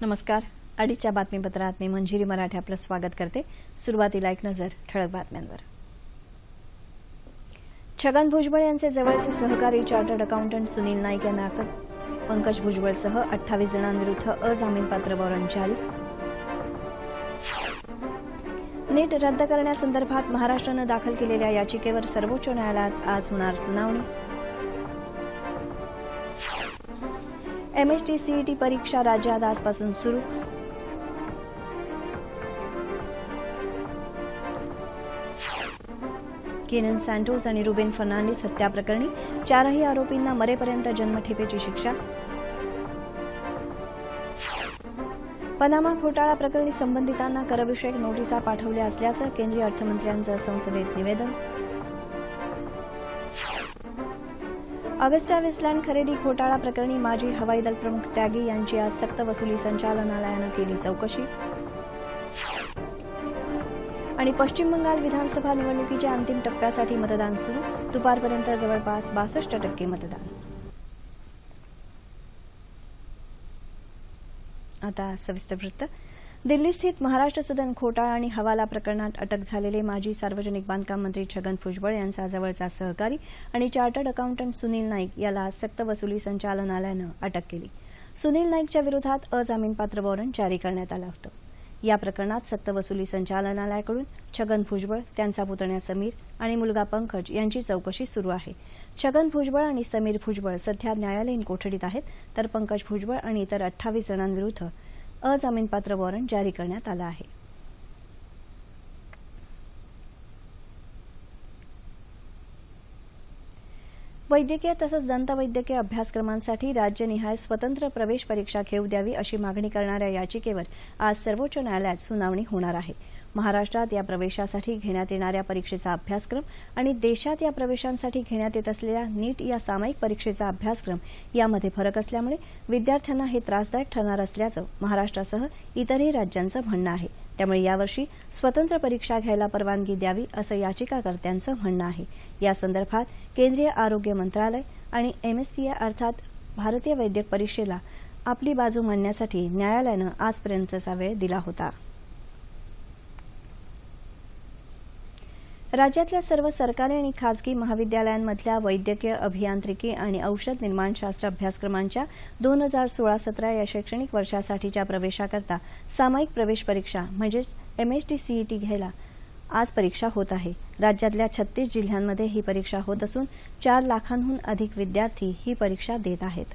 नमस्कार. अडीच्या बातमीपत्रात मी मंजिरी मराठे आपलं स्वागत करते. सुरुवातीला एक नजर ठळक बातम्यांवर. छगन भुजबळ यांचे जवळचे सहकारी चार्टर्ड अकाउंटंट सुनील नाईक यांना अटक. पंकज भुजबळसह 28 जणांविरुद्ध अजामीनपात्र वॉरंट जारी. नीट रद्द करण्यासंदर्भात महाराष्ट्रानं दाखल केलेल्या याचिकेवर सर्वोच्च न्यायालयात आज होणार सुनावणी. MST CET परीक्षा राज्यात आजपासून सुरू. कीनन सॅन्टोस आणि रुबेन फर्नांडिस हत्या प्रकरणी 4ही आरोपींना मरेपर्यंत जन्मठेपेची शिक्षा. पनामा घोटाळा प्रकरणी संबंधितांना करविषयक नोटिसा पाठवल्या असल्याचं केंद्रीय अर्थमंत्र्यांचं संसदेत निवेदन. ऑगस्टा वेस्टलँड खरेदी घोटाळा प्रकरणी माजी हवाई दल प्रमुख त्यागी यांची आज सक्तवसुली संचालनालयानं केली चौकशी. आणि पश्चिम बंगाल विधानसभा निवडणुकीच्या अंतिम टप्प्यासाठी मतदान सुरू. दुपारपर्यंत जवळपास 62% मतदान. आता सविस्तर वृत्त. दिल्लीस्थित महाराष्ट्र सदन घोटाळा आणि हवाला प्रकरणात अटक झालेले माजी सार्वजनिक बांधकाम मंत्री छगन भुजबळ यांचा जवळचा सहकारी आणि चार्टर्ड अकाउंटंट सुनील नाईक याला सक्तवसुली संचालनालयानं अटक केली. सुनील नाईकच्या विरोधात अजामीनपात्र वॉरंट जारी करण्यात आलं होतं. या प्रकरणात सक्तवसुली संचालनालयाकडून छगन भुजबळ, त्यांचा पुतण्या समीर आणि मुलगा पंकज यांची चौकशी सुरू आहे. छगन भुजबळ आणि समीर भुजबळ सध्या न्यायालयीन कोठडीत आहेत, तर पंकज भुजबळ आणि इतर 28 जणांविरुद्ध अजामीनपात्र वॉरंट जारी करण्यात आलं आहे. वैद्यकीय तसंच दंतवैद्यकीय अभ्यासक्रमांसाठी राज्यनिहाय स्वतंत्र प्रवेश परीक्षा घेऊ द्यावी अशी मागणी करणाऱ्या याचिकेवर आज सर्वोच्च न्यायालयात सुनावणी होणार आहे. महाराष्ट्रात या प्रवेशासाठी घेण्यात येणाऱ्या परीक्षेचा अभ्यासक्रम आणि देशात या प्रवेशांसाठी घेण्यात येत असलेल्या नीट या सामायिक परीक्षेचा अभ्यासक्रम यामध्ये फरक असल्यामुळे विद्यार्थ्यांना हे त्रासदायक ठरणार असल्याचं महाराष्ट्रासह इतरही राज्यांचं म्हणणं आहे. त्यामुळे यावर्षी स्वतंत्र परीक्षा घ्यायला परवानगी द्यावी असं याचिकाकर्त्यांचं म्हणणं आहे. यासंदर्भात केंद्रीय आरोग्य मंत्रालय आणि MSCI अर्थात भारतीय वैद्यक परिषदेला आपली बाजू मांडण्यासाठी न्यायालयानं आजपर्यंतचा वेळ दिला होता. राज्यातल्या सर्व सरकारी आणि खासगी महाविद्यालयांमधल्या वैद्यकीय अभियांत्रिकी आणि औषध निर्माणशास्त्र अभ्यासक्रमांच्या 2016-17 या शैक्षणिक वर्षासाठीच्या प्रवेशाकरता सामायिक प्रवेश परीक्षा म्हणजेच MST CET घ्यायला आज परीक्षा होत आहे. राज्यातल्या 36 जिल्ह्यांमध्ये ही परीक्षा होत असून 4 लाखांहून अधिक विद्यार्थी ही परीक्षा देत आहेत.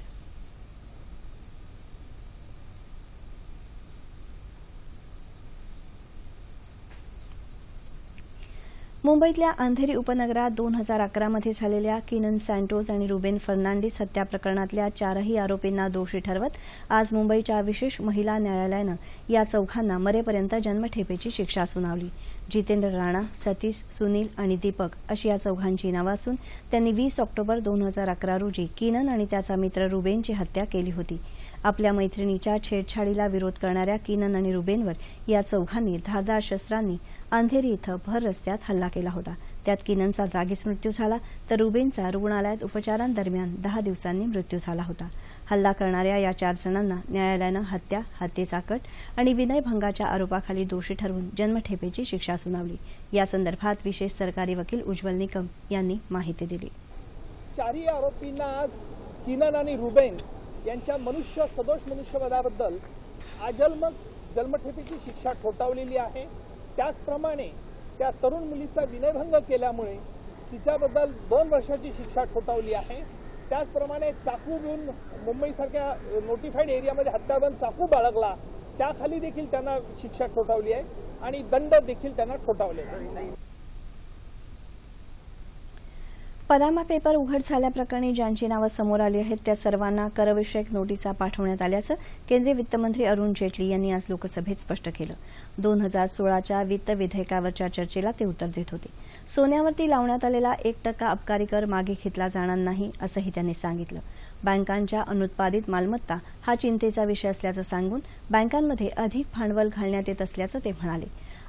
मुंबईतल्या अंधेरी उपनगरात 2011 मध्ये झालेल्या कीनन सॅन्टोस आणि रुबेन फर्नांडिस हत्या प्रकरणातल्या 4ही आरोपींना दोषी ठरवत आज मुंबईच्या विशेष महिला न्यायालयानं या चौघांना मरेपर्यंत जन्मठेपेची शिक्षा सुनावली. जितेंद्र राणा, सतीश, सुनील आणि दीपक अशी या चौघांची नावं असून त्यांनी 20 ऑक्टोबर 2011 रोजी कीनन आणि त्याचा मित्र रुबेनची हत्या केली होती. आपल्या मैत्रिणीच्या छेडछाडीला विरोध करणाऱ्या कीनन आणि रुबेनवर या चौघांनी धारदार शस्त्रांनी अंधेरी इथं भर रस्त्यात हल्ला केला होता. त्यात कीननचा जागीच मृत्यू झाला तर रुबेनचा रुग्णालयात उपचारांदरम्यान 10 दिवसांनी मृत्यू झाला होता. हल्ला करणाऱ्या या 4 जणांना न्यायालयानं हत्या, हत्येचा कट आणि विनयभंगाच्या आरोपाखाली दोषी ठरवून जन्मठेपेची शिक्षा सुनावली. यासंदर्भात विशेष सरकारी वकील उज्ज्वल निकम यांनी माहिती दिली. 4ही आरोपींना आज कीनन आणि रुबेन यांच्या सदोष मनुष्यवधाबद्दल आजन्म जन्मठेपेची शिक्षा ठोठावलेली आहे. त्याचप्रमाणे त्या तरुण मुलीचा विनयभंग केल्यामुळे तिच्याबद्दल 2 वर्षाची शिक्षा ठोठावली आहे. त्याचप्रमाणे चाकू घेऊन मुंबईसारख्या नोटिफाईड एरियामध्ये हत्याबंद चाकू बाळगला त्याखाली देखील त्यांना शिक्षा ठोठावली आहे आणि दंड देखील त्यांना ठोठावलेला आहे. पनामा पेपर उघड झाल्याप्रकरणी ज्यांची नावं समोर आली आहेत त्या सर्वांना करविषयक नोटिसा पाठवण्यात आल्याचं केंद्रीय वित्तमंत्री अरुण जेटली यांनी आज लोकसभेत स्पष्ट केलं. 2016च्या वित्त विधेयकावरच्या चर्चेला ते उत्तर देत होते. सोन्यावरती लावण्यात आलेला 1% अबकारी कर मागे घेतला जाणार नाही असंही त्यांनी सांगितलं. बँकांच्या अनुत्पादित मालमत्ता हा चिंतेचा विषय असल्याचं सांगून बँकांमध्ये अधिक भांडवल घालण्यात येत असल्याचं ते म्हणाले.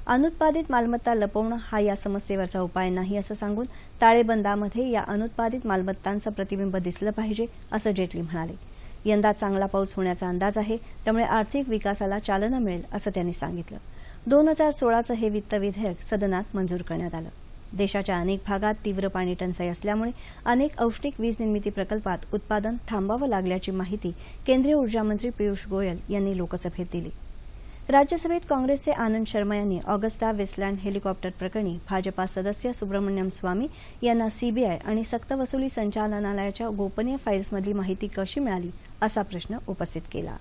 अनुत्पादित मालमत्ता लपवणं हा या समस्येवरचा उपाय नाही असं सांगून ताळेबंदामध्ये या अनुत्पादित मालमत्तांचं प्रतिबिंब दिसलं पाहिजे असं जेटली म्हणाले. यंदा चांगला पाऊस होण्याचा अंदाज आहे, त्यामुळे आर्थिक विकासाला चालना मिळेल असं त्यांनी सांगितलं. 2016चं हे वित्त विधेयक सदनात मंजूर करण्यात आलं. देशाच्या अनेक भागात तीव्र पाणी टंचाई असल्यामुळे अनेक औष्णिक वीज निर्मिती प्रकल्पात उत्पादन थांबावं लागल्याची माहिती केंद्रीय ऊर्जा मंत्री पियुष गोयल यांनी लोकसभेत दिली. राज्यसभेत काँग्रेसचे आनंद शर्मा यांनी ऑगस्टा वेस्टलँड हेलिकॉप्टर प्रकरणी भाजपा सदस्य सुब्रमण्यम स्वामी यांना सीबीआय आणि सक्तवसुली संचालनालयाच्या गोपनीय फाईल्समधली माहिती कशी मिळाली असा प्रश्न उपस्थित केला.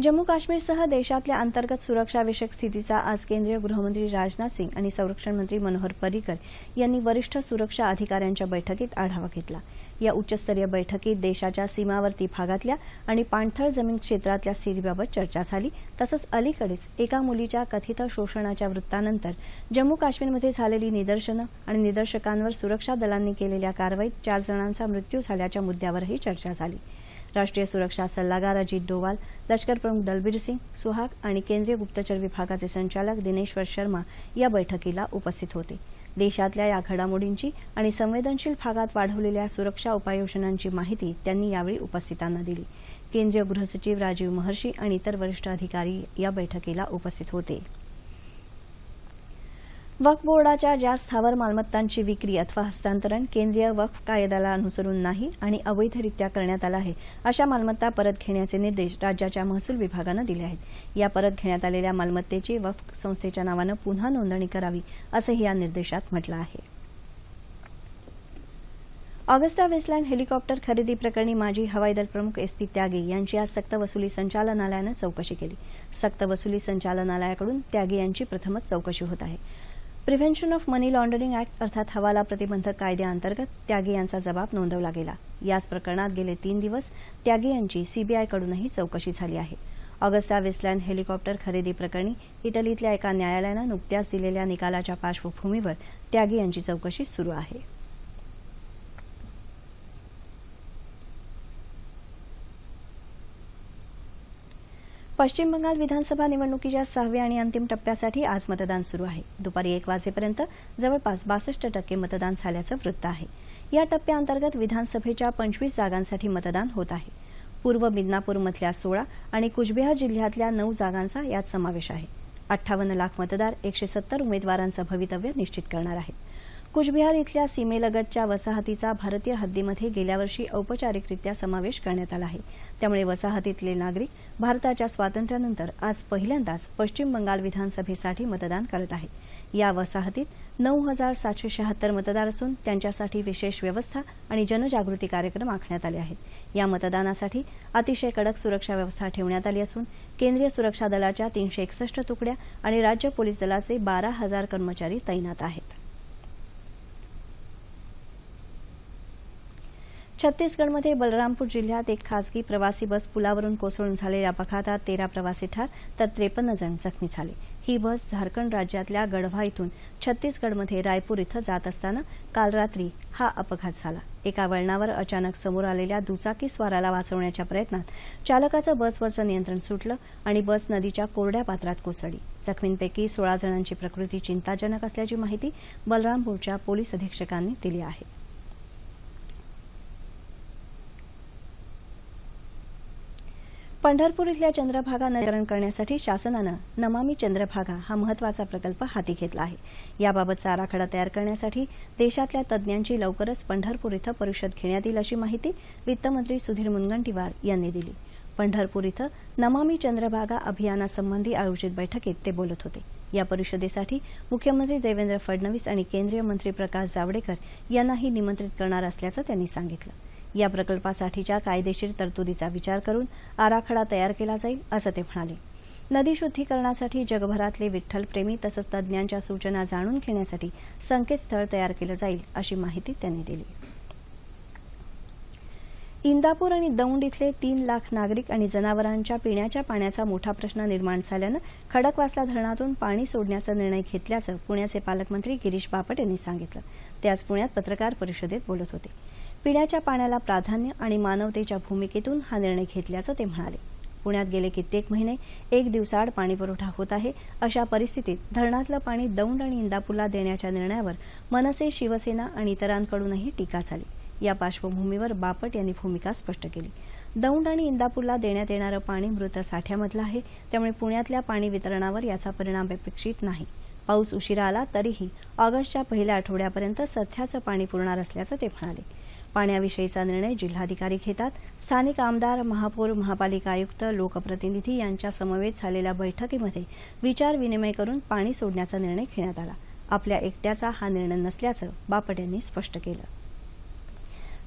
जम्मू काश्मीरसह देशातल्या अंतर्गत सुरक्षाविषयक स्थितीचा आज केंद्रीय गृहमंत्री राजनाथ सिंग आणि संरक्षण मंत्री मनोहर पर्रिकर यांनी वरिष्ठ सुरक्षा अधिकाऱ्यांच्या बैठकीत आढावा घेतला. या उच्चस्तरीय बैठकीत देशाच्या सीमावर्ती भागातल्या आणि पाणथळ जमीन क्षेत्रातल्या स्थितीबाबत चर्चा झाली. तसंच अलीकडेच एका मुलीच्या कथित शोषणाच्या वृत्तानंतर जम्मू काश्मीरमध्ये झालेली निदर्शनं आणि निदर्शकांवर सुरक्षा दलांनी केलेल्या कारवाईत 4 जणांचा मृत्यू झाल्याच्या मुद्द्यावरही चर्चा झाली. राष्ट्रीय सुरक्षा सल्लागार अजित डोवाल, लष्कर प्रमुख दलबीर सिंग सुहाग आणि केंद्रीय गुप्तचर विभागाचे संचालक दिनेश्वर शर्मा या बैठकीला उपस्थित होते. देशातल्या या घडामोडींची आणि संवेदनशील भागात वाढवलेल्या सुरक्षा उपाययोजनांची माहिती त्यांनी यावेळी उपस्थितांना दिली. केंद्रीय गृहसचिव राजीव महर्षी आणि इतर वरिष्ठ अधिकारी या बैठकीला उपस्थित होते. वक्फ बोर्डाच्या ज्या स्थावर मालमत्तांची विक्री अथवा हस्तांतरण केंद्रीय वक्फ कायद्याला अनुसरून नाही आणि अवैधरित्या करण्यात आलं आहे, अशा मालमत्ता परत घेण्याचे निर्देश राज्याच्या महसूल विभागानं दिले आहेत. या परत घेण्यात आलेल्या मालमत्तेची वक्फ संस्थेच्या नावानं पुन्हा नोंदणी करावी असंही या निर्देशात म्हटलं आहे. ऑगस्टा वेस्टलँड हेलिकॉप्टर खरेदी प्रकरणी माजी हवाई दल प्रमुख SP त्यागी यांची आज सक्तवसुली संचालनालयानं चौकशी केली. सक्तवसुली संचालनालयाकडून त्यागी यांची प्रथमच चौकशी होत आहे. Prevention of money laundering act अर्थात हवाला प्रतिबंधक कायद्याअंतर्गत त्यागी यांचा जबाब नोंदवला गेला. याच प्रकरणात गेले 3 दिवस त्यागी यांची सीबीआयकडूनही चौकशी झाली आहे. ऑगस्टा वेस्टलँड हेलिकॉप्टर खरेदी प्रकरणी इटलीतल्या एका न्यायालयानं नुकत्याच दिलेल्या निकालाच्या पार्श्वभूमीवर त्यागी यांची चौकशी सुरू आहे. पश्चिम बंगाल विधानसभा निवडणुकीच्या 6व्या आणि अंतिम टप्प्यासाठी आज मतदान सुरू आहे. दुपारी 1 वाजेपर्यंत जवळपास 62% मतदान झाल्याचं वृत्त आहे. या टप्प्याअंतर्गत विधानसभेच्या 25 जागांसाठी मतदान होत आहे. पूर्व मिदनापूरमधल्या 16 आणि कुचबिहार जिल्ह्यातल्या 9 जागांचा यात समावेश आहे. 58 लाख मतदार 170 उमेदवारांचं भवितव्य निश्चित करणार आहेत. कुचबिहार इथल्या सीमेलगतच्या वसाहतीचा भारतीय हद्दीमध्ये गेल्या वर्षी औपचारिकरित्या समावेश करण्यात आला आहे. त्यामुळे वसाहतीतले नागरिक भारताच्या स्वातंत्र्यानंतर आज पहिल्यांदाच पश्चिम बंगाल विधानसभेसाठी मतदान करत आहेत. या वसाहतीत 9,776 मतदार असून त्यांच्यासाठी विशेष व्यवस्था आणि जनजागृती कार्यक्रम आखण्यात आले आहेत. या मतदानासाठी अतिशय कडक सुरक्षा व्यवस्था ठेवण्यात आली असून केंद्रीय सुरक्षा दलाच्या 361 तुकड्या आणि राज्य पोलीस दलाचे 12,000 कर्मचारी तैनात आहेत. छत्तीसगडमध्ये बलरामपूर जिल्ह्यात एक खासगी प्रवासी बस पुलावरून कोसळून झालेल्या अपघातात 13 प्रवासी ठार तर 53 जण जखमी झाले. ही बस झारखंड राज्यातल्या गढवा इथून छत्तीसगडमध्ये रायपूर इथं जात असताना काल रात्री हा अपघात झाला. एका वळणावर अचानक समोर आलेल्या दुचाकी स्वाराला वाचवण्याच्या प्रयत्नात चालकाचं बसवरचं नियंत्रण सुटलं आणि बस नदीच्या कोरड्या पात्रात कोसळली. जखमींपैकी 16 जणांची प्रकृती चिंताजनक असल्याची माहिती बलरामपूरच्या पोलीस अधीक्षकांनी दिली आहे. पंढरपूर इथल्या चंद्रभागा नवीकरण करण्यासाठी शासनानं नमामी चंद्रभागा हा महत्वाचा प्रकल्प हाती घेतला आहे. याबाबतचा आराखडा तयार करण्यासाठी देशातल्या तज्ज्ञांची लवकरच पंढरपूर इथं परिषद घेण्यात येईल अशी माहिती वित्तमंत्री सुधीर मुनगंटीवार यांनी दिली. पंढरपूर इथं नमामी चंद्रभागा अभियानासंबंधी आयोजित बैठकीत ते बोलत होते. या परिषदेसाठी मुख्यमंत्री देवेंद्र फडणवीस आणि केंद्रीय मंत्री प्रकाश जावडेकर यांनाही निमंत्रित करणार असल्याचं त्यांनी सांगितलं. या प्रकल्पासाठीच्या कायदेशीर तरतुदीचा विचार करून आराखडा तयार केला जाईल असं ते म्हणाले. नदी शुद्धीकरणासाठी जगभरातले विठ्ठलप्रेमी तसंच तज्ज्ञांच्या सूचना जाणून घेण्यासाठी संकेतस्थळ तयार केलं जाईल अशी माहिती त्यांनी दिली. इंदापूर आणि दौंड इथले 3 लाख नागरिक आणि जनावरांच्या पिण्याच्या पाण्याचा मोठा प्रश्न निर्माण झाल्यानं खडकवासला धरणातून पाणी सोडण्याचा निर्णय घेतल्याचं पुण्याचे पालकमंत्री गिरीश बापट यांनी सांगितलं. ते आज पुण्यात पत्रकार परिषदेत बोलत होते. पिण्याच्या पाण्याला प्राधान्य आणि मानवतेच्या भूमिकेतून हा निर्णय घेतल्याचं ते म्हणाले. पुण्यात गेले कित्येक महिने एक दिवसाआड पाणीपुरवठा होत आहे. अशा परिस्थितीत धरणातलं पाणी दौंड आणि इंदापूरला देण्याच्या निर्णयावर मनसे, शिवसेना आणि इतरांकडूनही टीका झाली. या पार्श्वभूमीवर बापट यांनी भूमिका स्पष्ट केली. दौंड आणि इंदापूरला देण्यात येणारं पाणी मृत साठ्यामधलं आहे, त्यामुळे पुण्यातल्या पाणी वितरणावर याचा परिणाम अपेक्षित नाही. पाऊस उशिरा आला तरीही ऑगस्टच्या पहिल्या आठवड्यापर्यंत सध्याचं पाणी पुरणार असल्याचं ते म्हणाले. पाण्याविषयीचा निर्णय जिल्हाधिकारी घेतात. स्थानिक आमदार, महापौर, महापालिका आयुक्त, लोकप्रतिनिधी यांच्या समवेत झालेल्या बैठकीमध्ये विचारविनिमय करून पाणी सोडण्याचा निर्णय घेण्यात आला. आपल्या एकट्याचा हा निर्णय नसल्याचं बापट यांनी स्पष्ट केलं.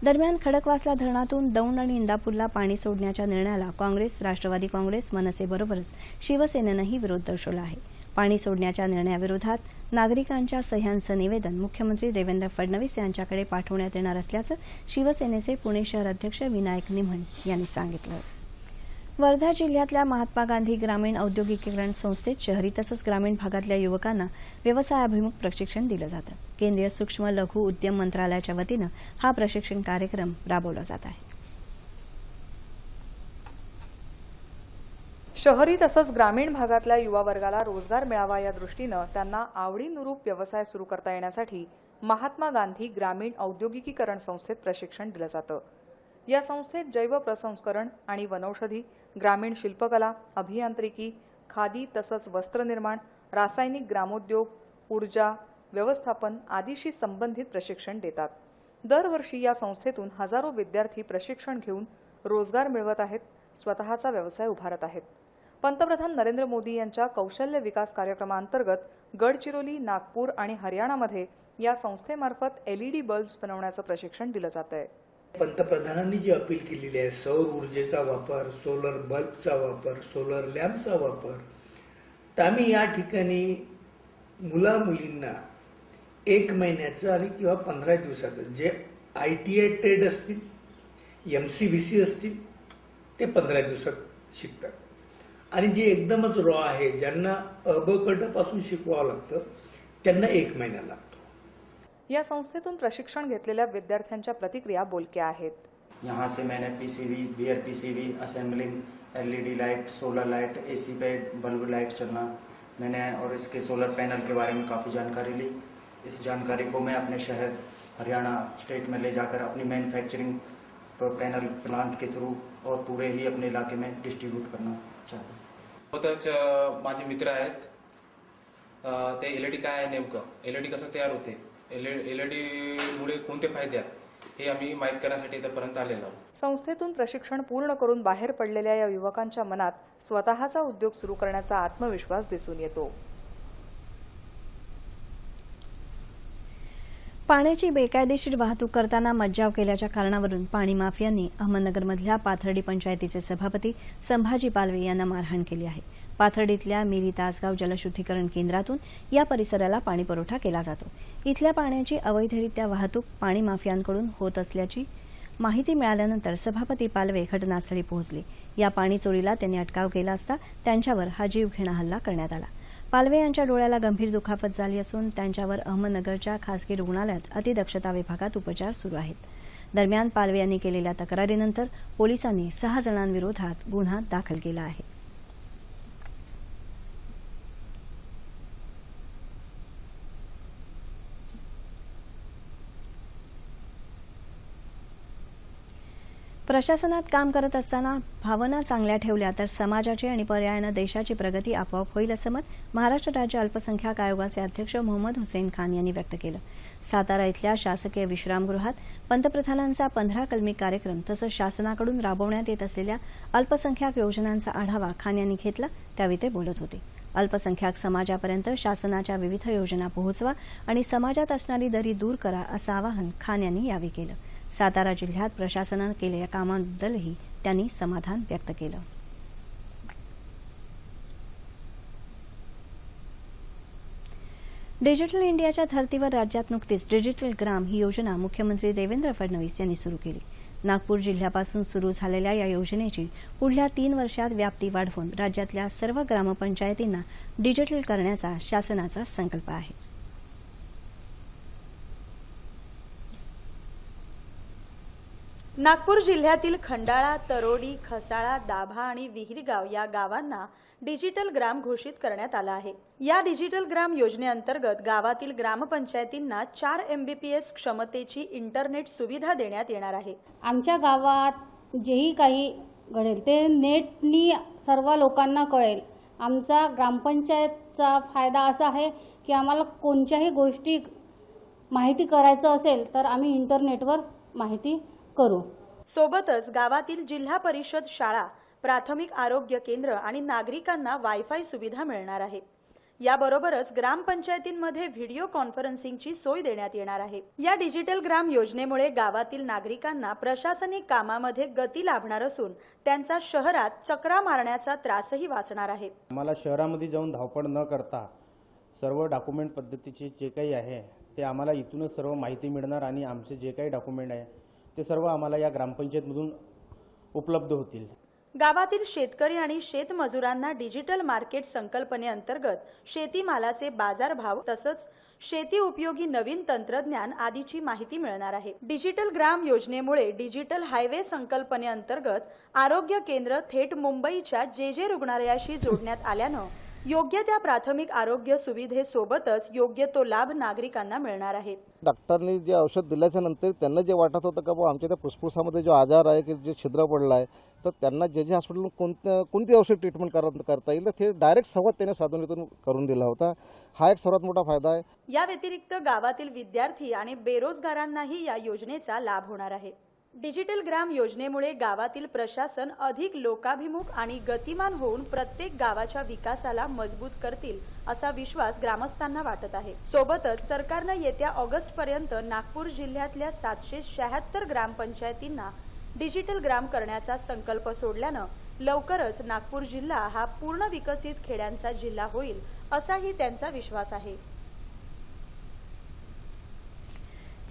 दरम्यान खडकवासला धरणातून दौंड आणि इंदापूरला पाणी सोडण्याच्या निर्णयाला काँग्रेस, राष्ट्रवादी काँग्रेस, मनसेबरोबरच शिवसेनेनंही विरोध दर्शवला आहे. पाणी सोडण्याच्या निर्णयाविरोधात नागरिकांच्या सह्यांचं निवेदन मुख्यमंत्री देवेंद्र फडणवीस यांच्याकडे पाठवण्यात येणार असल्याचं शिवसेनेचे पुणे शहर अध्यक्ष विनायक निमण यांनी सांगितलं. वर्धा जिल्ह्यातल्या महात्मा गांधी ग्रामीण औद्योगिकीकरण संस्थेत शहरी तसंच ग्रामीण भागातल्या युवकांना व्यवसायाभिमुख प्रशिक्षण दिलं जातं. केंद्रीय सूक्ष्म लघु उद्यम मंत्रालयाच्या वतीनं हा प्रशिक्षण कार्यक्रम राबवला जात आहे. शहरी तसंच ग्रामीण भागातल्या युवा वर्गाला रोजगार मिळावा या दृष्टीनं त्यांना आवडीनुरूप व्यवसाय सुरू करता येण्यासाठी महात्मा गांधी ग्रामीण औद्योगिकीकरण संस्थेत प्रशिक्षण दिलं जातं. या संस्थेत जैव प्रसंस्करण आणि वनौषधी, ग्रामीण शिल्पकला, अभियांत्रिकी, खादी तसंच वस्त्रनिर्माण, रासायनिक ग्रामोद्योग, ऊर्जा व्यवस्थापन आदीशी संबंधित प्रशिक्षण देतात. दरवर्षी या संस्थेतून हजारो विद्यार्थी प्रशिक्षण घेऊन रोजगार मिळवत आहेत, स्वतःचा व्यवसाय उभारत आहेत. पंतप्रधान नरेंद्र मोदी यांच्या कौशल्य विकास कार्यक्रमांतर्गत गडचिरोली, नागपूर आणि हरियाणामध्ये या संस्थेमार्फत LED बल्ब्स बनवण्याचं प्रशिक्षण दिलं जात आहे. पंतप्रधानांनी जी अपील केलेली आहे, सौर ऊर्जेचा वापर, सोलर बल्बचा वापर, सोलर लॅम्पचा वापर, तर आम्ही या ठिकाणी मुला-मुलींना 1 महिन्याचं आणि किंवा 15 दिवसाचं जे ITI ट्रेड असतील, MCVC असतील ते 15 दिवसात शिकतात. आणि जे एकदमच रॉ आहे, ज्यांना पासून शिकवावं लागतं, त्यांना 1 महिना लागतो. या संस्थेतून प्रशिक्षण घेतलेल्या विद्यार्थ्यांच्या प्रतिक्रिया बोलक्या आहेत. यहाँ से मैंने PCV, BRPCV, assembling, LED light, solar light, AC पे बल्ब लाइट चलना मैंने और इसके सोलर पैनल के बारे में काफ़ी जानकारी ली. इस जानकारी को मैं अपने शहर हरियाणा स्टेट में ले जाकर अपनी मैन्युफैक्चरिंग पैनल प्लांट के थ्रू और पूरे ही अपने इलाके में डिस्ट्रीब्यूट करना चाहता हूँ. माझे मित्र आहेत, ते LED काय आहे, नेमकं LED कसं तयार होते, LED मुळे कोणते फायदे आहेत हे आम्ही माहीत करण्यासाठी इथपर्यंत आलेलो आहोत. संस्थेतून प्रशिक्षण पूर्ण करून बाहेर पडलेल्या या युवकांच्या मनात स्वतःचा उद्योग सुरू करण्याचा आत्मविश्वास दिसून येतो. पाण्याची बेकायदेशीर वाहतूक करताना मज्जाव केल्याच्या कारणावरून पाणी माफियांनी अहमदनगरमधल्या पाथर्डी पंचायतीचे सभापती संभाजी पालवे यांना मारहाण केली आहे. पाथर्डीतल्या मिरी तासगाव जलशुद्धीकरण केंद्रातून या परिसराला पाणी पुरवठा केला जातो. इथल्या पाण्याची अवैधरित्या वाहतूक पाणी माफियांकडून होत असल्याची माहिती मिळाल्यानंतर सभापती पालवे घटनास्थळी पोहोचले. या पाणी चोरीला त्यांनी अटकाव केला असता त्यांच्यावर हा जीवघेणा हल्ला करण्यात आला. पालवे यांच्या डोळ्याला गंभीर दुखापत झाली असून त्यांच्यावर अहमदनगरच्या खासगी रुग्णालयात अतिदक्षता विभागात उपचार सुरू आहेत. दरम्यान पालवे यांनी केलेल्या तक्रारीनंतर पोलिसांनी 6 जणांविरोधात गुन्हा दाखल केला आहे. प्रशासनात काम करत असताना भावना चांगल्या ठेवल्या तर समाजाची आणि पर्यायानं देशाची प्रगती आपोआप होईल असं मत महाराष्ट्र राज्य अल्पसंख्याक आयोगाचे अध्यक्ष मोहम्मद हुसेन खान यांनी व्यक्त केलं. सातारा इथल्या शासकीय विश्रामगृहात पंतप्रधानांचा 15 कलमी कार्यक्रम तसंच शासनाकडून राबवण्यात येत असलेल्या अल्पसंख्याक योजनांचा आढावा खान यांनी घेतला, त्यावेळी ते बोलत होते. अल्पसंख्याक समाजापर्यंत शासनाच्या विविध योजना पोहोचवा आणि समाजात असणारी दरी दूर करा असं आवाहन खान यांनी यावेळी केलं. सातारा जिल्ह्यात प्रशासनानं केलेल्या कामांबद्दलही त्यांनी समाधान व्यक्त केलं. डिजिटल इंडियाच्या धर्तीवर राज्यात नुकतीच डिजिटल ग्राम ही योजना मुख्यमंत्री देवेंद्र फडणवीस यांनी सुरू केली. नागपूर जिल्ह्यापासून सुरू झालेल्या या योजनेची पुढल्या 3 वर्षात व्याप्ती वाढवून राज्यातल्या सर्व ग्रामपंचायतींना डिजिटल करण्याचा शासनाचा संकल्प आहे. नागपूर जिल्ह्यातील खंडाळा, तरोडी, खसाळा, दाभा आणि विहिरगाव या गावांना डिजिटल ग्राम घोषित करण्यात आला आहे। या डिजिटल ग्राम योजनेअंतर्गत गावातील ग्रामपंचायतींना 4 MBPS क्षमतेची इंटरनेट सुविधा देण्यात येणार आहे। आमच्या गावात जेही काही घडेल ते नेटनी सर्व लोकांना कळेल। आमचा ग्रामपंचायतचा फायदा असा आहे की आम्हाला कोणत्याही गोष्टी माहिती करायचं असेल तर आम्ही इंटरनेटवर माहिती करू। सोबतच गावातील जिल्हा परिषद शाळा, प्राथमिक आरोग्य केंद्र आणि नागरिकांना वायफाय सुविधा मिळणार आहे। याबरोबरच ग्रामपंचायतींमध्ये व्हिडिओ कॉन्फरन्सिंगची सोय देण्यात येणार आहे। या डिजिटल ग्राम योजनेमुळे गावातील नागरिकांना प्रशासनिक कामामध्ये गती लाभणार असून त्यांचा शहरात चक्रा मारण्याचा त्रासही वाचणार आहे। आम्हाला शहरामध्ये जाऊन धावपळ न करता सर्व डॉक्युमेंट पद्धतीचे जे काही आहे ते आम्हाला इथूनच सर्व माहिती मिळणार आणि आमचे जे काही डॉक्युमेंट आहे ते सर्व आम्हाला या ग्रामपंचायतमधून उपलब्ध होतील। गावातील शेतकरी आणि शेतमजुरांना डिजिटल मार्केट संकल्पनेअंतर्गत शेतीमालाचे बाजारभाव तसंच शेती उपयोगी नवीन तंत्रज्ञान आदीची माहिती मिळणार आहे। डिजिटल ग्राम योजनेमुळे डिजिटल हायवे संकल्पनेअंतर्गत आरोग्य केंद्र थेट मुंबईच्या जे रुग्णालयाशी जोडण्यात आल्यानं योग्य त्या प्राथमिक आरोग्य सुविधेसोबतच योग्य तो लाभ नागरिकांना मिळणार आहे। डॉक्टरनी जे औषध दिल्याच्या नंतर त्यांना जे वाटत होतं का आमच्या त्या फुफ्फुसामध्ये जो आजार आहे की जे छिद्र पडलं आहे तर त्यांना जे हॉस्पिटल कोणती औषध ट्रीटमेंट करता येईल ते डायरेक्ट संवाद त्याने साधून इथून करून दिला होता। हा एक सर्वात मोठा फायदा आहे। या व्यतिरिक्त गावातील विद्यार्थी आणि बेरोजगारांनाही या योजनेचा लाभ होणार आहे। डिजिटल ग्राम योजनेमुळे गावातील प्रशासन अधिक लोकाभिमुख आणि गतिमान होऊन प्रत्येक गावाच्या विकासाला मजबूत करतील असा विश्वास ग्रामस्थांना वाटत आहे। सोबतच सरकारने येत्या ऑगस्ट पर्यंत नागपूर जिल्ह्यातल्या 776 ग्रामपंचायतींना डिजिटल ग्राम करण्याचा संकल्प सोडल्यानं लवकरच नागपूर जिल्हा हा पूर्ण विकसित खेड्यांचा जिल्हा होईल असाही त्यांचा विश्वास आहे।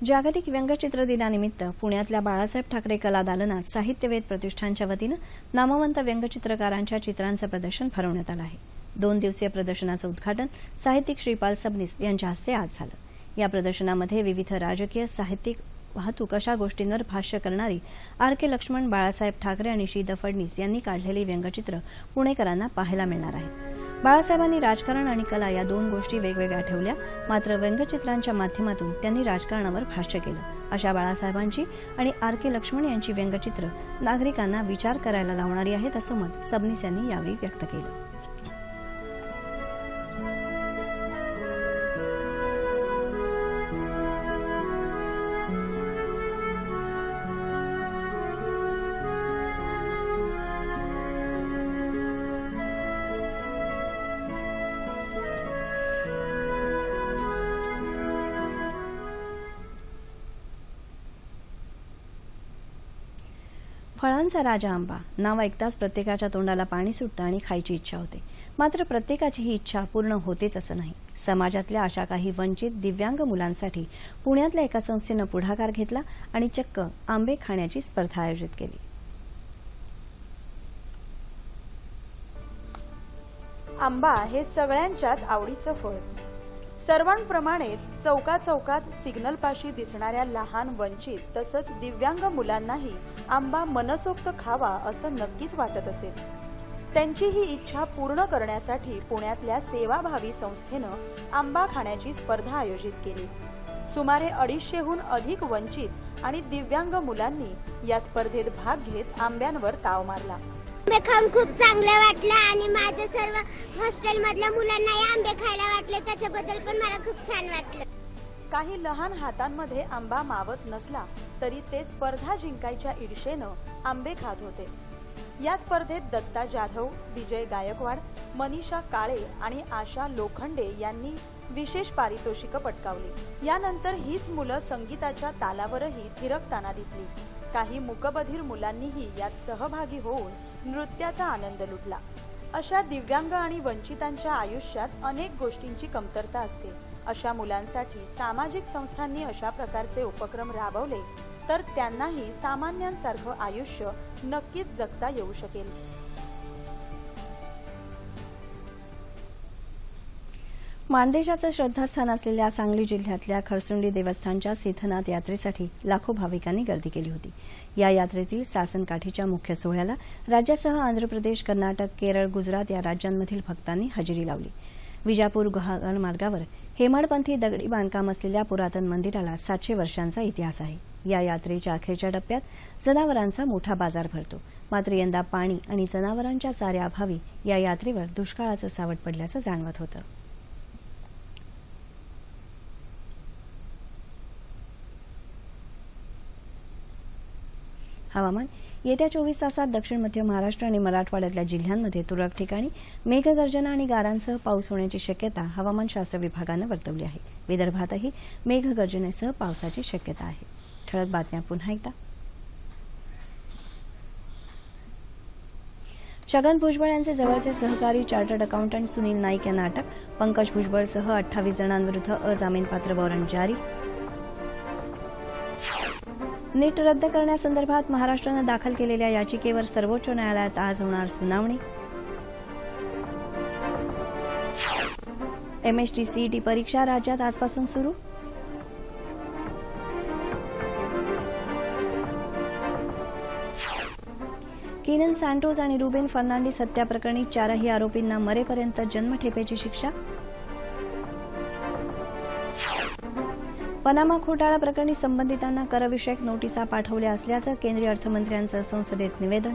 जागतिक व्यंगचित्र दिनानिमित्त पुण्यातल्या बाळासाहेब ठाकरे कला दालनात साहित्यवेद प्रतिष्ठानच्या वतीनं नामवंत व्यंगचित्रकारांच्या चित्रांचं प्रदर्शन भरवण्यात आलं आहे। 2 दिवसीय प्रदर्शनाचं उद्घाटन साहित्यिक श्रीपाल सबनीस यांच्या हस्ते आज झालं। या प्रदर्शनामध्ये विविध राजकीय, साहित्यिक, वाहतूक अशा गोष्टींवर भाष्य करणारी RK लक्ष्मण, बाळासाहेब ठाकरे आणि श्री फडणीस यांनी काढलेली व्यंगचित्र पुणेकरांना पाहायला मिळणार आहेत। बाळासाहेबांनी राजकारण आणि कला या 2 गोष्टी वेगवेगळ्या ठेवल्या, मात्र व्यंगचित्रांच्या माध्यमातून त्यांनी राजकारणावर भाष्य केलं। अशा बाळासाहेबांची आणि RK लक्ष्मण यांची व्यंगचित्र नागरिकांना विचार करायला लावणारी आहेत असं मत सबनीस यांनी यावेळी व्यक्त केलं। फळांचा राजा आंबा नाव ऐकताच प्रत्येकाच्या तोंडाला पाणी सुटतं आणि खायची इच्छा होते। मात्र प्रत्येकाची ही इच्छा पूर्ण होतेच असं नाही। समाजातल्या अशा काही वंचित दिव्यांग मुलांसाठी पुण्यातल्या एका संस्थेनं पुढाकार घेतला आणि चक्क आंबे खाण्याची स्पर्धा आयोजित केली। आंबा हे सगळ्यांच्याच आवडीचं फळ। सर्वांप्रमाणेच चौकाचौकात सिग्नलपाशी दिसणाऱ्या लहान, वंचित तसंच दिव्यांग मुलांनाही आंबा मनसोक्त खावा असं नक्कीच वाटत असेल। त्यांची ही इच्छा पूर्ण करण्यासाठी पुण्यातल्या सेवाभावी संस्थेनं आंबा खाण्याची स्पर्धा आयोजित केली। सुमारे 250हून अधिक वंचित आणि दिव्यांग मुलांनी या स्पर्धेत भाग घेत आंब्यांवर ताव मारला। आंबे खाऊन खूप चांगलं वाटलं आणि माझ्या सर्व हॉस्टेल मधल्या मुलांनाही आंबे खायला वाटले, त्याच्याबद्दल पण मला खूप छान वाटलं। काही लहान हातांमध्ये आंबा मावत नसला तरी ते स्पर्धा जिंकायच्या ईर्षेनं आंबे खात होते। या स्पर्धेत दत्ता जाधव, विजय गायकवाड, मनीषा काळे आणि आशा लोखंडे यांनी विशेष पारितोषिकं पटकावली। यानंतर हीच मुलं संगीताच्या तालावरही थिरकताना दिसली। काही मूकबधीर मुलांनीही यात सहभागी होऊन नृत्याचा आनंद लुटला। अशा दिव्यांग आणि वंचितांच्या आयुष्यात अनेक गोष्टींची कमतरता असते। अशा मुलांसाठी सामाजिक संस्थांनी अशा प्रकारचे उपक्रम राबवले तर त्यांनाही सामान्यांसारखं आयुष्य नक्कीच जगता येऊ शकेल। मानदेशाचं श्रद्धास्थान असलेल्या सांगली जिल्ह्यातल्या खरसुंडी देवस्थानच्या सिद्धनाथ यात्रेसाठी लाखो भाविकांनी गर्दी केली होती. या यात्रेतील सासनकाठीच्या मुख्य सोहळ्याला राज्यासह आंध्र प्रदेश, कर्नाटक, केरळ, गुजरात या राज्यांमधील भक्तांनी हजेरी लावली. विजापूर गुहागर मार्गावर हेमाडपंथी दगडी बांधकाम असलेल्या पुरातन मंदिराला 700 वर्षांचा इतिहास आहे. या यात्रेच्या अखेरच्या टप्प्यात जनावरांचा मोठा बाजार भरतो. मात्र यंदा पाणी आणि जनावरांच्या चाऱ्याअभावी या यात्रेवर दुष्काळाचं सावट पडल्याचं जाणवत होतं. हवामान. येत्या 24 तासात दक्षिण मध्य महाराष्ट्र आणि मराठवाड्यातल्या जिल्ह्यांमध्ये तुरळक ठिकाणी मेघगर्जना आणि गारांसह पाऊस होण्याची शक्यता हवामानशास्त्र विभागानं वर्तवली आहे. विदर्भातही मेघगर्जनेसह पावसाची शक्यता आहे. ठळक बातम्या पुन्हा एकदा. छगन भुजबळ यांचे जवळचे सहकारी चार्टर्ड अकाउंटंट सुनील नाईक यांना अटक. पंकज भुजबळसह 28 जणांविरुद्ध अजामीनपात्र वॉरंट जारी. नीट रद्द करण्यासंदर्भात महाराष्ट्रानं दाखल केलेल्या याचिकेवर सर्वोच्च न्यायालयात आज होणार सुनावणी. एमएसटी सीईटी परीक्षा राज्यात आजपासून सुरू. कीनन सँटोस आणि रुबेन फर्नांडिस हत्याप्रकरणी 4ही आरोपींना मरेपर्यंत जन्मठेपेची शिक्षा. पनामा घोटाळा प्रकरणी संबंधितांना करविषयक नोटिसा पाठवल्या असल्याचं केंद्रीय अर्थमंत्र्यांचं संसदेत निवेदन.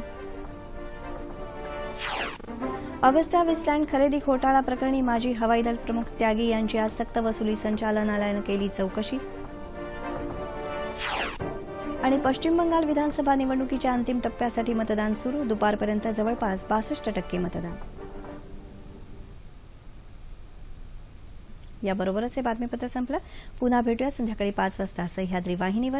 ऑगस्टा वेस्टलँड खरेदी घोटाळा प्रकरणी माजी हवाई दल प्रमुख त्यागी यांची आज सक्तवसुली संचालनालयानं केली चौकशी. आणि पश्चिम बंगाल विधानसभा निवडणुकीच्या अंतिम टप्प्यासाठी मतदान सुरू. दुपारपर्यंत जवळपास 62% मतदान. याबरोबरच हे बातमीपत्र संपलं. पुन्हा भेटूया संध्याकाळी 5 वाजता सह्याद्री वाहिनीवर.